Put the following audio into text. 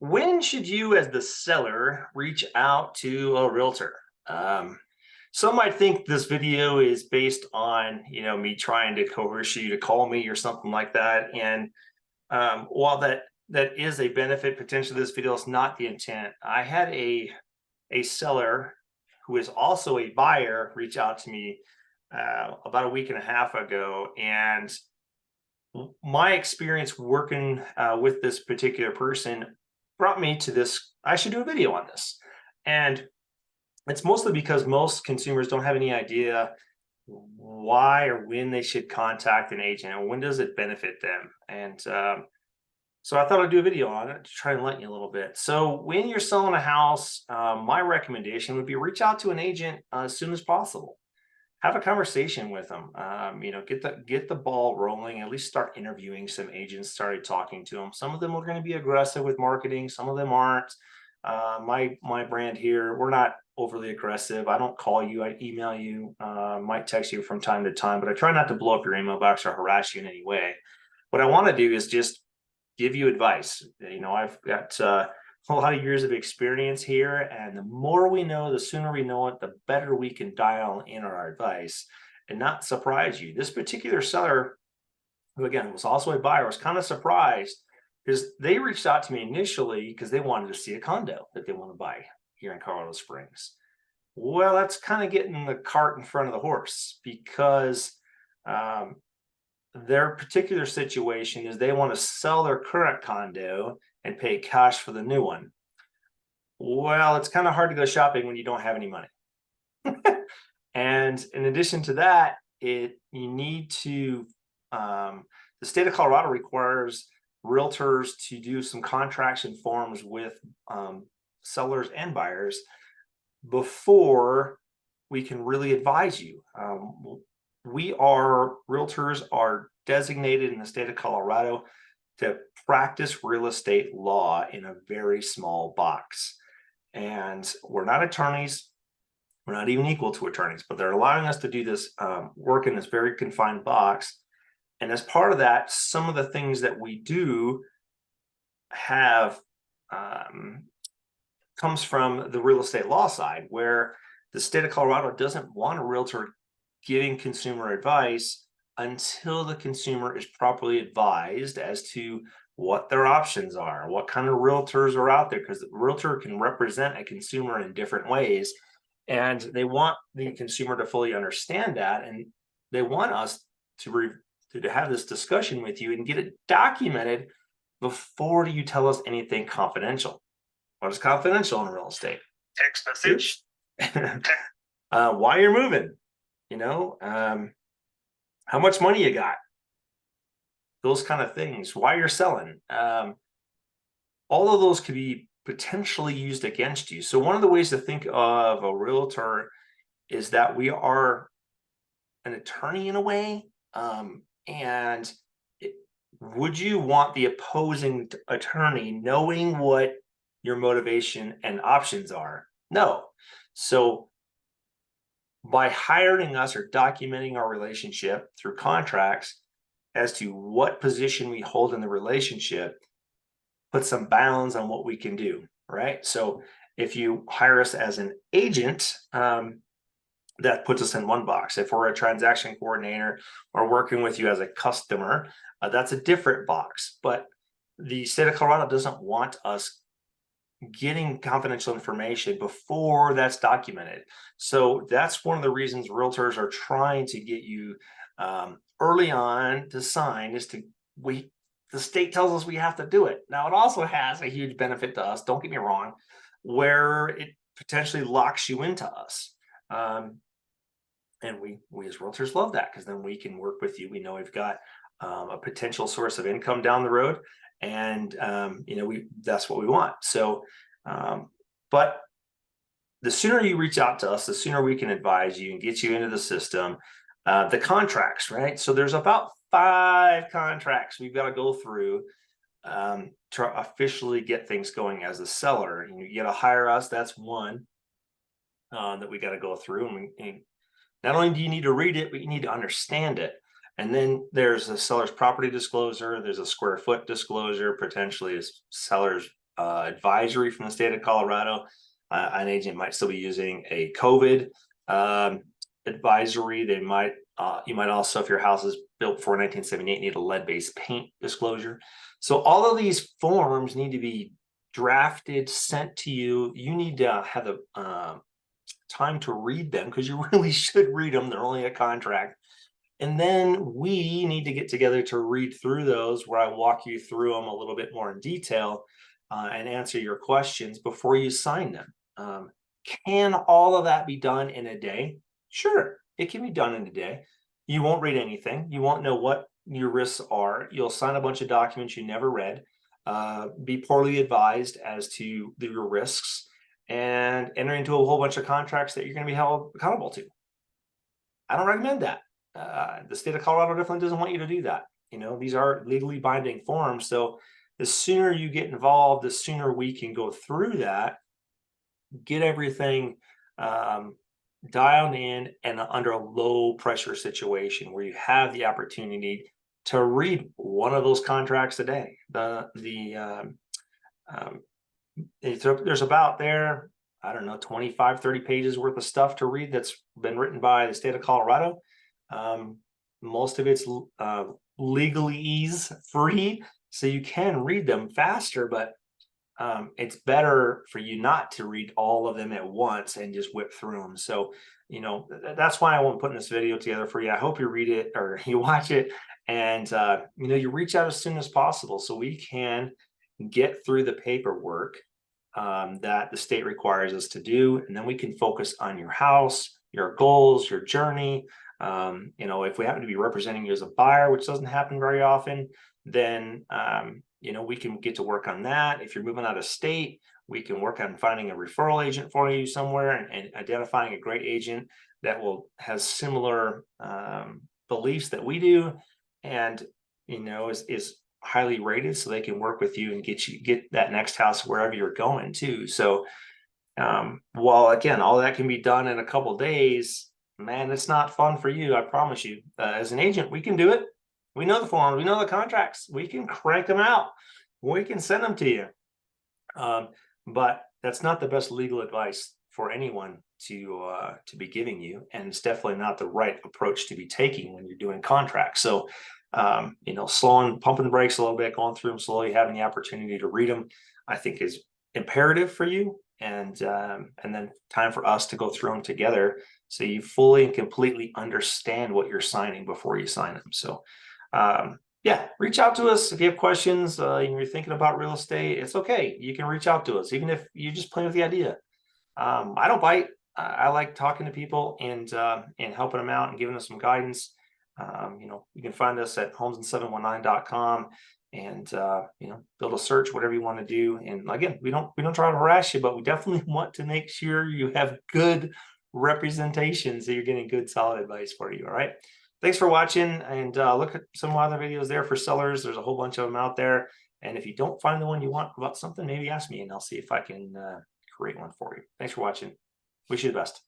When should you, as the seller, reach out to a realtor? Um, some might think this video is based on, me trying to coerce you to call me or something like that. And while that is a benefit potentially, this video is not the intent. I had a seller who is also a buyer reach out to me about a week and a half ago, and my experience working with this particular person brought me to this. I should do a video on this. And it's mostly because most consumers don't have any idea why or when they should contact an agent and when does it benefit them. And so I thought I'd do a video on it to try and enlighten you a little bit. So when you're selling a house, my recommendation would be reach out to an agent as soon as possible. Have a conversation with them. Get the ball rolling. At least start interviewing some agents. Started talking to them. Some of them are going to be aggressive with marketing. Some of them aren't. My brand here, we're not overly aggressive. I don't call you. I email you. Might text you from time to time, but I try not to blow up your email box or harass you in any way. What I want to do is just give you advice. I've got a lot of years of experience here, and the more we know, the sooner we know it, the better we can dial in our advice and not surprise you. This particular seller, who again was also a buyer, was kind of surprised because they reached out to me initially because they wanted to see a condo that they want to buy here in Colorado Springs. Well, that's kind of getting the cart in front of the horse because um, their particular situation is they want to sell their current condo and pay cash for the new one. Well, it's kind of hard to go shopping when you don't have any money. And in addition to that, you need to, the state of Colorado requires realtors to do some contracts and forms with sellers and buyers before we can really advise you. Realtors are designated in the state of Colorado to practice real estate law in a very small box. And we're not attorneys. We're not even equal to attorneys, but they're allowing us to do this work in this very confined box. And as part of that, some of the things that we do have comes from the real estate law side, where the state of Colorado doesn't want a realtor giving consumer advice until the consumer is properly advised as to what their options are, what kind of realtors are out there, because the realtor can represent a consumer in different ways. And they want the consumer to fully understand that. And they want us to have this discussion with you and get it documented before you tell us anything confidential. What is confidential in real estate? Text message. Why you're moving, you know, how much money you got, those kind of things, why you're selling. All of those could be potentially used against you. So one of the ways to think of a realtor is that we are an attorney in a way. And would you want the opposing attorney knowing what your motivation and options are? No. So by hiring us or documenting our relationship through contracts as to what position we hold in the relationship, put some bounds on what we can do, right? So if you hire us as an agent, that puts us in one box. If we're a transaction coordinator or working with you as a customer, that's a different box. But the state of Colorado doesn't want us getting confidential information before that's documented. So that's one of the reasons realtors are trying to get you early on to sign is the state tells us we have to do it. Now, it also has a huge benefit to us, don't get me wrong, where it potentially locks you into us. And we as realtors love that because then we can work with you. We know we've got a potential source of income down the road, and that's what we want. So, but the sooner you reach out to us, the sooner we can advise you and get you into the system. The contracts, right? So there's about 5 contracts we've got to go through to officially get things going as a seller. You got to hire us. That's one that we got to go through, and not only do you need to read it, but you need to understand it. And then there's a seller's property disclosure. There's a square foot disclosure, potentially a seller's advisory from the state of Colorado. An agent might still be using a COVID advisory. They might you might also, if your house is built before 1978, need a lead-based paint disclosure. So all of these forms need to be drafted, sent to you. You need to have the time to read them, because you really should read them. They're only a contract. And then we need to get together to read through those, where I walk you through them a little bit more in detail and answer your questions before you sign them. Can all of that be done in a day? Sure, it can be done in a day. You won't read anything. You won't know what your risks are. You'll sign a bunch of documents you never read, be poorly advised as to your risks, and enter into a whole bunch of contracts that you're going to be held accountable to. I don't recommend that. The state of Colorado definitely doesn't want you to do that. You know, these are legally binding forms. So the sooner you get involved, the sooner we can go through that, get everything dialed in, and under a low pressure situation where you have the opportunity to read one of those contracts a day. There's about there, I don't know, 25, 30 pages worth of stuff to read that's been written by the state of Colorado. Most of it's legalese free, so you can read them faster, but it's better for you not to read all of them at once and just whip through them. So, you know, that's why I want to put this video together for you. I hope you read it or you watch it, and you know, you reach out as soon as possible so we can get through the paperwork that the state requires us to do, and then we can focus on your house, your goals, your journey. You know, if we happen to be representing you as a buyer, which doesn't happen very often, then you know, we can get to work on that. If you're moving out of state, we can work on finding a referral agent for you somewhere, and identifying a great agent that has similar beliefs that we do, and you know, is highly rated, so they can work with you and get that next house wherever you're going to. So while again, all that can be done in a couple days, man, it's not fun for you. I promise you. As an agent, we can do it. We know the forms, we know the contracts, we can crank them out, we can send them to you. But that's not the best legal advice for anyone to be giving you, and it's definitely not the right approach to be taking when you're doing contracts. So you know, pumping the brakes a little bit, going through them slowly, having the opportunity to read them, I think is imperative for you. And then time for us to go through them together, so you fully and completely understand what you're signing before you sign them. So yeah, reach out to us if you have questions. You're thinking about real estate, it's okay. You can reach out to us, even if you just play with the idea. I don't bite. I like talking to people and helping them out and giving them some guidance. You know, you can find us at homes719.com, and you know, build a search, whatever you want to do. And again, we don't try to harass you, but we definitely want to make sure you have good representation, so you're getting good solid advice for you. All right, thanks for watching, and look at some other videos there for sellers. There's a whole bunch of them out there, and if you don't find the one you want about something, maybe ask me and I'll see if I can create one for you. Thanks for watching. Wish you the best.